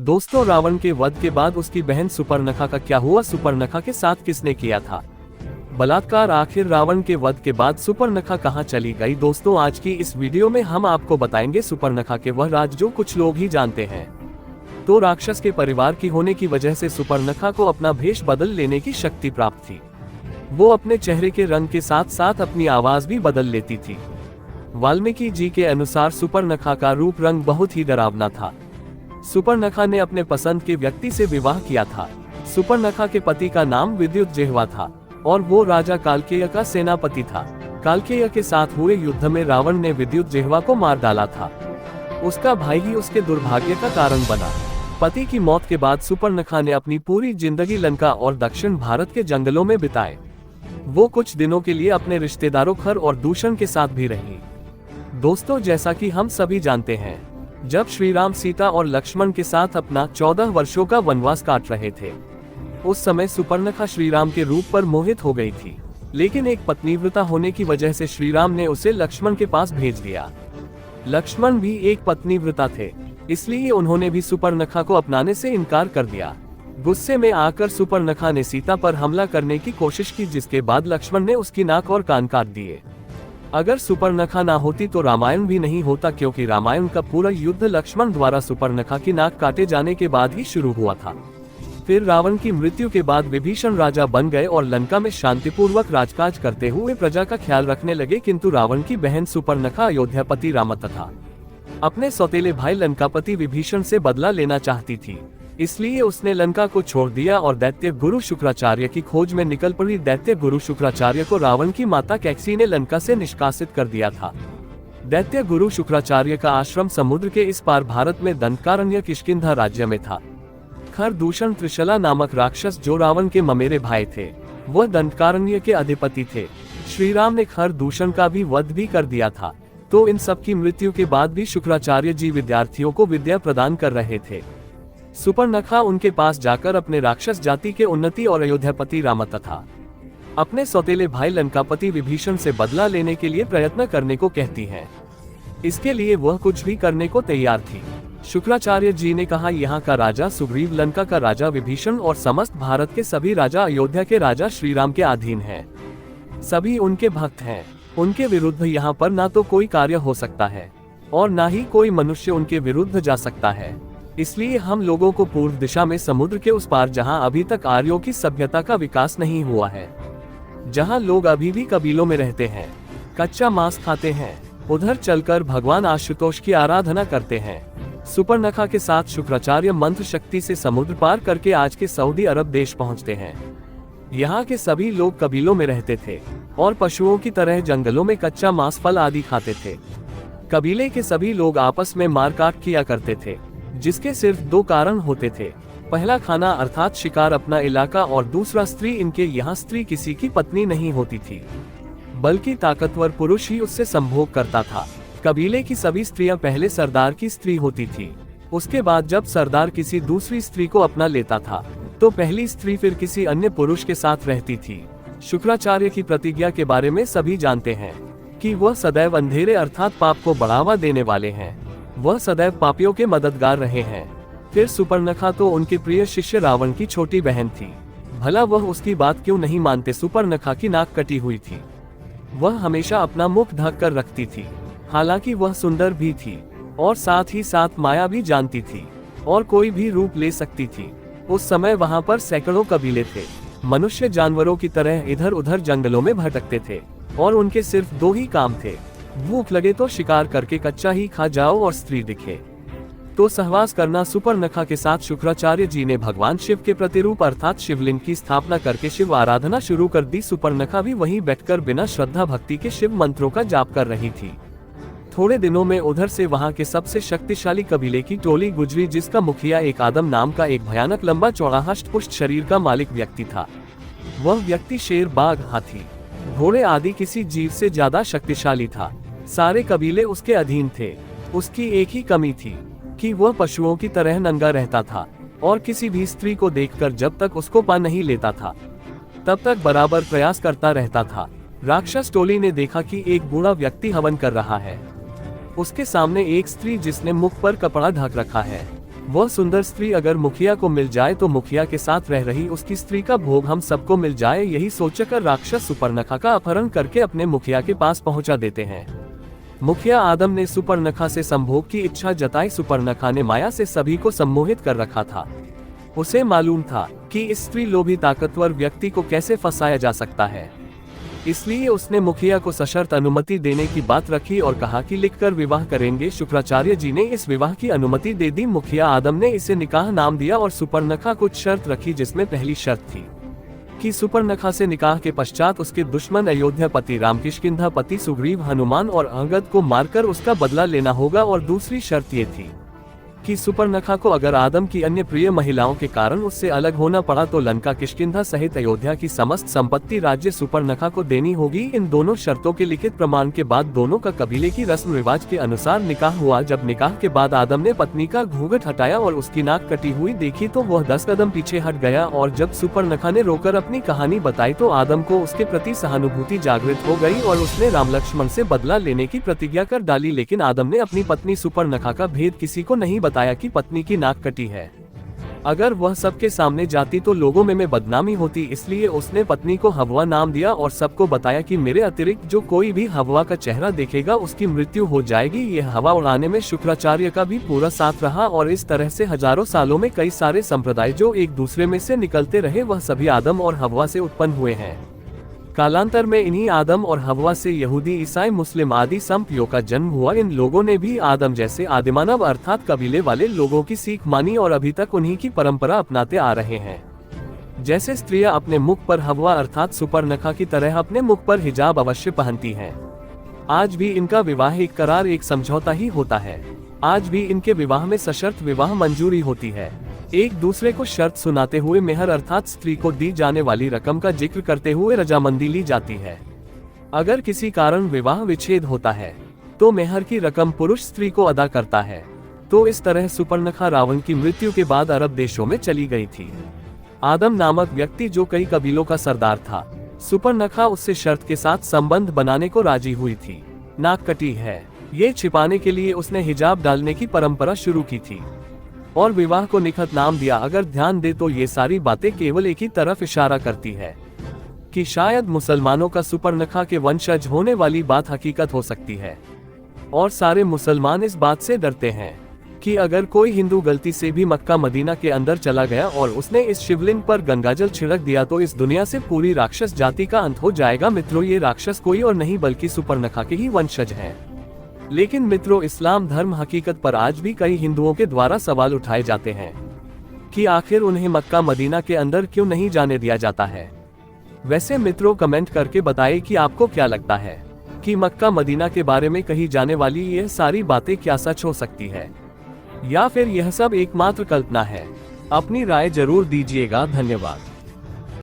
दोस्तों, रावण के वध के बाद उसकी बहन सुपर्णखा का क्या हुआ? सुपर्णखा के साथ किसने किया था बलात्कार? आखिर रावण के वध के बाद सुपर्णखा कहां चली गई? दोस्तों, आज की इस वीडियो में हम आपको बताएंगे सुपर्णखा के वह राज जो कुछ लोग ही जानते हैं। तो राक्षस के परिवार की होने की वजह से सुपर्णखा को अपना भेष बदल लेने की शक्ति प्राप्त थी। वो अपने चेहरे के रंग के साथ साथ अपनी आवाज भी बदल लेती थी। वाल्मीकि जी के अनुसार सुपर्णखा का रूप रंग बहुत ही डरावना था। सुपर्णखा ने अपने पसंद के व्यक्ति से विवाह किया था। सुपर्णखा के पति का नाम विद्युतजिह्वा था और वो राजा कालकेय का सेनापति था। कालकेय के साथ हुए युद्ध में रावण ने विद्युतजिह्वा को मार डाला था। उसका भाई ही उसके दुर्भाग्य का कारण बना। पति की मौत के बाद सुपर्णखा ने अपनी पूरी जिंदगी लंका और दक्षिण भारत के जंगलों में बिताए। वो कुछ दिनों के लिए अपने रिश्तेदारों खर और दूषण के साथ भी रही। दोस्तों, जैसा कि हम सभी जानते हैं, जब श्री राम सीता और लक्ष्मण के साथ अपना 14 वर्षों का वनवास काट रहे थे, उस समय सुपर्णखा श्री राम के रूप पर मोहित हो गई थी। लेकिन एक पत्नीव्रता होने की वजह से श्री राम ने उसे लक्ष्मण के पास भेज दिया। लक्ष्मण भी एक पत्नीव्रता थे, इसलिए उन्होंने भी सुपर्णखा को अपनाने से इनकार कर दिया। गुस्से में आकर सुपर्णखा ने सीता पर हमला करने की कोशिश की, जिसके बाद लक्ष्मण ने उसकी नाक और कान काट दिए। अगर सुपर्णखा ना होती तो रामायण भी नहीं होता, क्योंकि रामायण का पूरा युद्ध लक्ष्मण द्वारा सुपर्णखा की नाक काटे जाने के बाद ही शुरू हुआ था। फिर रावण की मृत्यु के बाद विभीषण राजा बन गए और लंका में शांतिपूर्वक राजकाज करते हुए प्रजा का ख्याल रखने लगे। किंतु रावण की बहन सुपर्णखा अयोध्यापति राम तथा अपने सौतेले भाई लंकापति विभीषण से बदला लेना चाहती थी, इसलिए उसने लंका को छोड़ दिया और दैत्य गुरु शुक्राचार्य की खोज में निकल पड़ी। दैत्य गुरु शुक्राचार्य को रावण की माता कैकसी ने लंका से निष्कासित कर दिया था। दैत्य गुरु शुक्राचार्य का आश्रम समुद्र के इस पार भारत में दंडकारण्य किष्किंधा राज्य में था। खरदूषण त्रिशला नामक राक्षस, जो रावण के ममेरे भाई थे, वह दंडकारण्य के अधिपति थे। श्री राम ने खरदूषण का भी वध भी कर दिया था। तो इन सब की मृत्यु के बाद भी शुक्राचार्य जी विद्यार्थियों को विद्या प्रदान कर रहे थे। सुपर्णखा उनके पास जाकर अपने राक्षस जाति के उन्नति और अयोध्यापति राम तथा अपने सौतेले भाई लंकापति विभीषण से बदला लेने के लिए प्रयत्न करने को कहती हैं। इसके लिए वह कुछ भी करने को तैयार थी। शुक्राचार्य जी ने कहा, यहाँ का राजा सुग्रीव, लंका का राजा विभीषण और समस्त भारत के सभी राजा अयोध्या के राजा श्री राम के अधीन हैं। सभी उनके भक्त हैं। उनके विरुद्ध यहाँ पर ना तो कोई कार्य हो सकता है और ना ही कोई मनुष्य उनके विरुद्ध जा सकता है। इसलिए हम लोगों को पूर्व दिशा में समुद्र के उस पार, जहाँ अभी तक आर्यों की सभ्यता का विकास नहीं हुआ है, जहाँ लोग अभी भी कबीलों में रहते हैं, कच्चा मांस खाते हैं, उधर चलकर भगवान आशुतोष की आराधना करते हैं। सुपर्णखा के साथ शुक्राचार्य मंत्र शक्ति से समुद्र पार करके आज के सऊदी अरब देश पहुंचते हैं। यहाँ के सभी लोग कबीलों में रहते थे और पशुओं की तरह जंगलों में कच्चा मांस, फल आदि खाते थे। कबीले के सभी लोग आपस में मारकाट किया करते थे, जिसके सिर्फ दो कारण होते थे। पहला खाना अर्थात शिकार, अपना इलाका, और दूसरा स्त्री। इनके यहाँ स्त्री किसी की पत्नी नहीं होती थी, बल्कि ताकतवर पुरुष ही उससे संभोग करता था। कबीले की सभी स्त्रियां पहले सरदार की स्त्री होती थी। उसके बाद जब सरदार किसी दूसरी स्त्री को अपना लेता था, तो पहली स्त्री फिर किसी अन्य पुरुष के साथ रहती थी। शुक्राचार्य की प्रतिज्ञा के बारे में सभी जानते हैं कि वह सदैव अंधेरे अर्थात पाप को बढ़ावा देने वाले हैं। वह सदैव पापियों के मददगार रहे हैं। फिर सुपर्णखा तो उनके प्रिय शिष्य रावण की छोटी बहन थी। भला वह उसकी बात क्यों नहीं मानते? सुपर्णखा की नाक कटी हुई थी। वह हमेशा अपना मुख ढक कर रखती थी। हालांकि वह सुंदर भी थी और साथ ही साथ माया भी जानती थी और कोई भी रूप ले सकती थी। उस समय वहां पर सैकड़ों कबीले थे। मनुष्य जानवरों की तरह इधर उधर जंगलों में भटकते थे और उनके सिर्फ दो ही काम थे, भूख लगे तो शिकार करके कच्चा ही खा जाओ और स्त्री दिखे तो सहवास करना। सुपर्णखा के साथ शुक्राचार्य जी ने भगवान शिव के प्रतिरूप अर्थात शिवलिंग की स्थापना करके शिव आराधना शुरू कर दी। सुपर्णखा भी वहीं बैठकर बिना श्रद्धा भक्ति के शिव मंत्रों का जाप कर रही थी। थोड़े दिनों में उधर से वहां के सबसे शक्तिशाली कबीले की टोली गुजरी, जिसका मुखिया एक आदम नाम का एक भयानक लंबा चौड़ा हष्टपुष्ट शरीर का मालिक व्यक्ति था। वह व्यक्ति शेर, बाघ, हाथी, घोड़े आदि किसी जीव से ज्यादा शक्तिशाली था। सारे कबीले उसके अधीन थे। उसकी एक ही कमी थी कि वह पशुओं की तरह नंगा रहता था और किसी भी स्त्री को देखकर जब तक उसको पा नहीं लेता था, तब तक बराबर प्रयास करता रहता था। राक्षस टोली ने देखा कि एक बूढ़ा व्यक्ति हवन कर रहा है। उसके सामने एक स्त्री जिसने मुख पर कपड़ा ढक रखा है। वह सुंदर स्त्री अगर मुखिया को मिल जाए तो मुखिया के साथ रह रही उसकी स्त्री का भोग हम सबको मिल जाए, यही सोचकर राक्षस सुपर्णखा का अपहरण करके अपने मुखिया के पास पहुंचा देते हैं। मुखिया आदम ने सुपर्णखा से संभोग की इच्छा जताई। सुपर्णखा ने माया से सभी को सम्मोहित कर रखा था। उसे मालूम था कि इस स्त्री लोभी ताकतवर व्यक्ति को कैसे फंसाया जा सकता है, इसलिए उसने मुखिया को सशर्त अनुमति देने की बात रखी और कहा कि लिखकर विवाह करेंगे। शुक्राचार्य जी ने इस विवाह की अनुमति दे दी। मुखिया आदम ने इसे निकाह नाम दिया और सुपर्णखा कुछ शर्त रखी, जिसमें पहली शर्त थी कि सुपर्णखा से निकाह के पश्चात उसके दुश्मन अयोध्यापति राम, किष्किंधापति सुग्रीव, हनुमान और अंगद को मारकर उसका बदला लेना होगा। और दूसरी शर्त ये थी कि सुपर्णखा को अगर आदम की अन्य प्रिय महिलाओं के कारण उससे अलग होना पड़ा तो लंका, किष्किंधा सहित अयोध्या की समस्त संपत्ति राज्य सुपर्णखा को देनी होगी। इन दोनों शर्तों के लिखित प्रमाण के बाद दोनों का कबीले की रस्म रिवाज के अनुसार निकाह हुआ। जब निकाह के बाद आदम ने पत्नी का घूंघट हटाया और उसकी नाक कटी हुई देखी तो वह 10 कदम पीछे हट गया, और जब सुपर्णखा ने रोकर अपनी कहानी बताई तो आदम को उसके प्रति सहानुभूति जागृत हो गई और उसने राम लक्ष्मण से बदला लेने की प्रतिज्ञा कर डाली। लेकिन आदम ने अपनी पत्नी सुपर्णखा का भेद किसी को नहीं बताया कि पत्नी की नाक कटी है। अगर वह सबके सामने जाती तो लोगों में बदनामी होती, इसलिए उसने पत्नी को हव्वा नाम दिया और सबको बताया कि मेरे अतिरिक्त जो कोई भी हव्वा का चेहरा देखेगा उसकी मृत्यु हो जाएगी। यह हवा उड़ाने में शुक्राचार्य का भी पूरा साथ रहा और इस तरह से हजारों सालों में कई सारे संप्रदाय जो एक दूसरे में से निकलते रहे वह सभी आदम और हव्वा से उत्पन्न हुए हैं। कालांतर में इन्हीं आदम और हव्वा से यहूदी, ईसाई, मुस्लिम आदि संप्रदायों का जन्म हुआ। इन लोगों ने भी आदम जैसे आदिमानव अर्थात कबीले वाले लोगों की सीख मानी और अभी तक उन्हीं की परंपरा अपनाते आ रहे हैं। जैसे स्त्रियां अपने मुख पर हव्वा अर्थात सुपर्णखा की तरह अपने मुख पर हिजाब अवश्य पहनती हैं, आज भी इनका विवाह एक करार, एक समझौता ही होता है। आज भी इनके विवाह में सशर्त विवाह मंजूरी होती है। एक दूसरे को शर्त सुनाते हुए मेहर अर्थात स्त्री को दी जाने वाली रकम का जिक्र करते हुए रजामंदी ली जाती है। अगर किसी कारण विवाह विच्छेद होता है तो मेहर की रकम पुरुष स्त्री को अदा करता है। तो इस तरह सुपर्णखा रावण की मृत्यु के बाद अरब देशों में चली गई थी। आदम नामक व्यक्ति जो कई कबीलों का सरदार था, सुपर्णखा उससे शर्त के साथ संबंध बनाने को राजी हुई थी। नाक कटी है ये छिपाने के लिए उसने हिजाब डालने की परंपरा शुरू की थी और विवाह को निखत नाम दिया। अगर ध्यान दे तो ये सारी बातें केवल एक ही तरफ इशारा करती है कि शायद मुसलमानों का सुपर्णखा के वंशज होने वाली बात हकीकत हो सकती है। और सारे मुसलमान इस बात से डरते हैं कि अगर कोई हिंदू गलती से भी मक्का मदीना के अंदर चला गया और उसने इस शिवलिंग पर गंगाजल छिड़क दिया तो इस दुनिया से पूरी राक्षस जाति का अंत हो जाएगा। मित्रों, ये राक्षस कोई और नहीं बल्कि सुपर्णखा के ही वंशज हैं। लेकिन मित्रों, इस्लाम धर्म हकीकत पर आज भी कई हिंदुओं के द्वारा सवाल उठाए जाते हैं कि आखिर उन्हें मक्का मदीना के अंदर क्यों नहीं जाने दिया जाता है। वैसे मित्रों, कमेंट करके बताइए कि आपको क्या लगता है कि मक्का मदीना के बारे में कही जाने वाली यह सारी बातें क्या सच हो सकती है या फिर यह सब एकमात्र कल्पना है। अपनी राय जरूर दीजिएगा। धन्यवाद।